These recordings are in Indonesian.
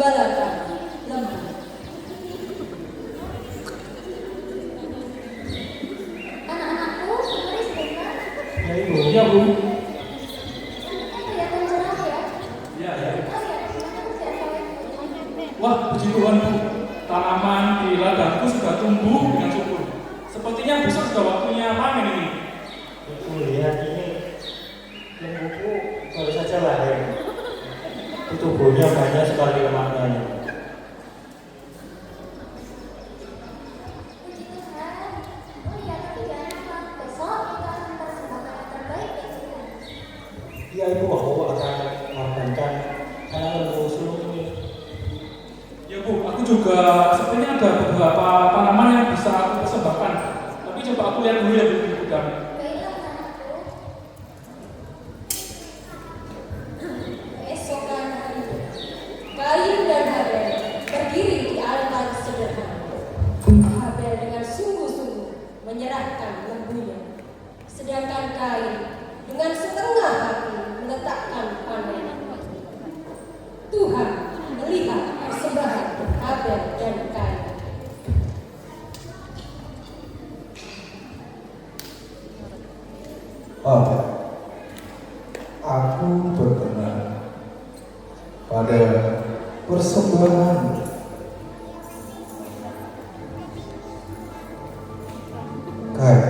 gembala kami lemah. Anak-anakku, mari sebentar. Ya ibu, ya bu. Kelihatan cerah ya. Ya ya. Oh ya, gimana kerja sawitnya? Wah, puji Tuhan bu. Tanaman di ladangku sudah tumbuh dengan subur. Sepertinya besok sudah waktunya panen ini. Ibu lihat ini lembuku baru saja lahir. Tubuhnya banyak sekali lemaknya. Puji Tuhan. Oh iya, tapi jangan lupa besok kita akan mempersembahkan yang terbaik ya Tuhan. Iya ibu, aku akan mengorbankan anak lembu sulung ini. Ya bu, aku juga sepertinya ada beberapa tanaman yang bisa aku persembahkan. Tapi coba aku lihat dulu ya bu di gudang. Baiklah anakku. Keesokan harinya, Kain dan Habel berdiri di altar sederhana. Habel dengan sungguh-sungguh menyerahkan lembunya, sedangkan Kain dengan setengah hati meletakkan panen. Tuhan melihat persembahan Habel dan Kain. Abel, aku berkenan pada persembahan. Kain,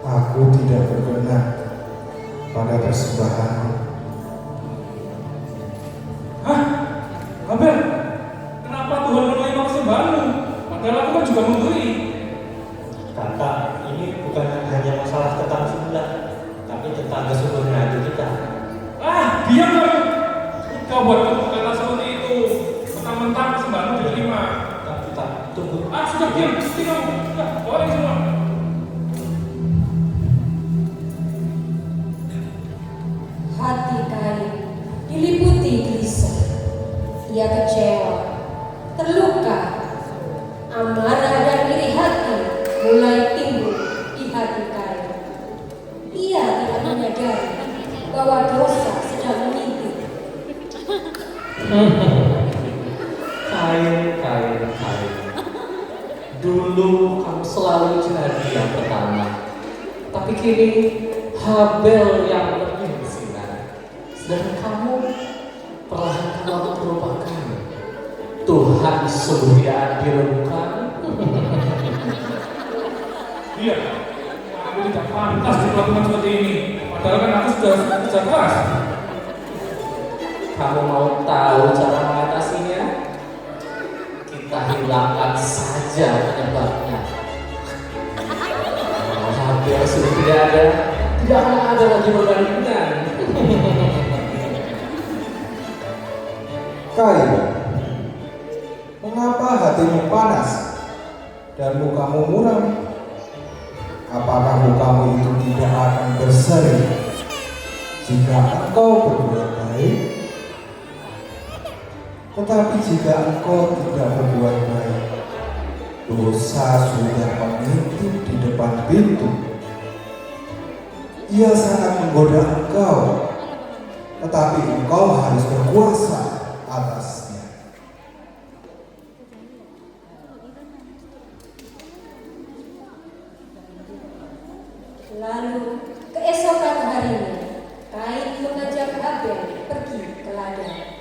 aku tidak berkenan pada persembahan. Hah? Abel, kenapa Tuhan menerima persembahanmu? Padahal aku kan juga memberi. Kakak, ini bukan hanya masalah tentang sebelah, tapi tentang kesuburan hati kita. Ah, diam kamu. Kau buat kamu kata seperti itu. Mentang-mentang persembahanmu diterima. Tak, tunggu. Ah, sudah diam. Sudah kamu. Sudah, boleh semua. Hati Kain diliputi gelisah. Ia kecewa, terluka. Amarah dan iri hati mulai timbul di hati Kain. Ia tidak menyadari bahwa dosa sedang mengintip. Kain. Dulu kamu selalu jadi yang pertama, tapi kini Habel yang lebih bersinar. Sedangkan kamu perlahan kamu merupakan Tuhan sungguh tidak adil bukan? Iya. Aku tidak pantas diperlakukan seperti ini. Padahal kan aku sudah kerja keras. Kamu mau tahu cara mengatasinya? Kita hilangkan saja penyebabnya. Kalau Habel sudah tidak ada, tidak akan ada lagi perbandingan. Kain, mengapa hatimu panas dan mukamu muram? Apakah mukamu itu tidak akan berseri jika engkau berbuat baik? Tetapi jika engkau tidak berbuat baik, dosa sudah mengintip di depan pintu. Ia sangat menggoda engkau, tetapi engkau harus berkuasa atasnya. Lalu keesokan harinya, Kain mengajak Habel pergi ke ladang.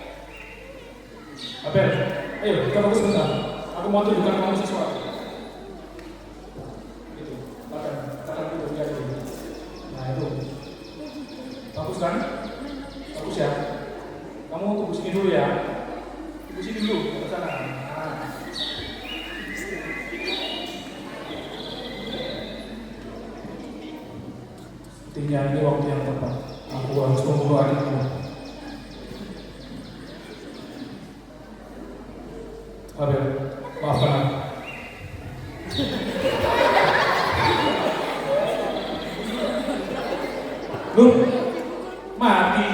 Abel, ayo kita fokus sebentar. Aku mau tunjukkan kamu sesuatu. Itu, katakan itu lihat itu. Nah itu, bagus kan? Bagus ya. Kamu tunggu sini dulu ya. Tunggu sini dulu, ke sana. Nah. Sepertinya ini waktu yang tepat. Aku harus membunuh adikku. Abel, maafkan aku. Lu mati.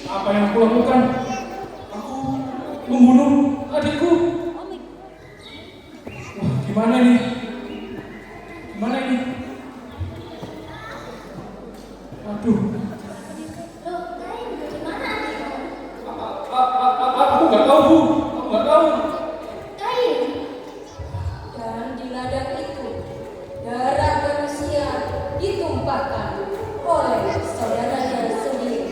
Apa yang aku lakukan? Aku membunuh adikku. Wah, gimana ini? Gimana ini? Aduh. Loh, Kain, nggak tahu Bu, aku nggak tahu. Kain. Dan di ladang itu, darah manusia ditumpahkan oleh saudaranya sendiri.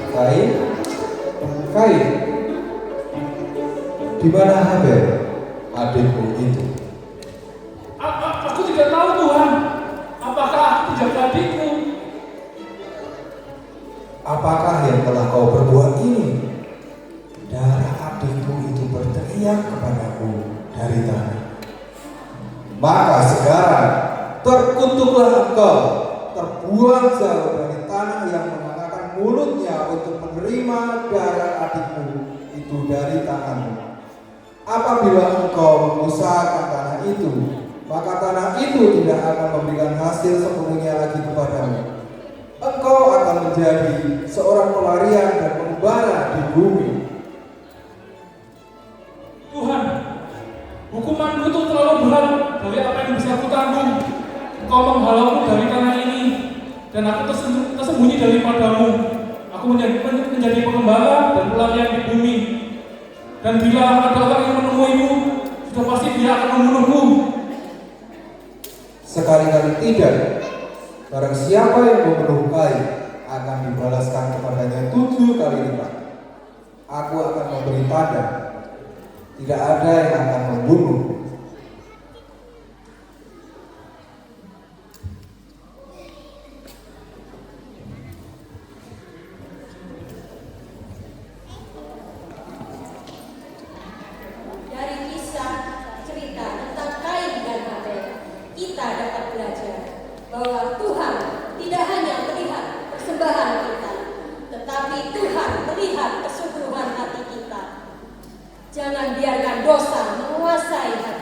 Kain, Kain, di mana Habel, adikku itu? Aku tidak tahu Tuhan. Apakah aku tidak adikku? Apakah yang telah kau perbuat ini? Darah adikku itu berteriak kepadaku dari tanah. Maka sekarang terkutuklah engkau, terbuang jauh dari tanah yang mengangkat mulutnya untuk menerima darah adikmu itu dari tanganmu. Apabila engkau mengusahakan tanah itu, maka tanah itu tidak akan memberikan hasil sepenuhnya lagi kepadamu. Engkau akan menjadi seorang pelarian dan pengembara di bumi. Tuhan, hukumanku itu terlalu berat dari apa yang bisa aku tanggung. Engkau menghalauku dari tanah ini, dan aku tersembunyi daripadamu. Aku menjadi pengembara dan pelarian di bumi. Dan bila ada orang yang menemuiku, sudah pasti dia akan membunuhku. Sekali-kali tidak. Barang siapa yang membunuh Kain akan dibalaskan kepadanya 7 kali lipat. Aku akan memberi tanda. Tidak ada yang akan membunuh. Dari kisah cerita tentang Kain dan Habel, kita dapat belajar bahwa Tuhan tidak hanya melihat persembahan kita, tetapi Tuhan melihat kesungguhan hati kita. Jangan biarkan dosa menguasai hati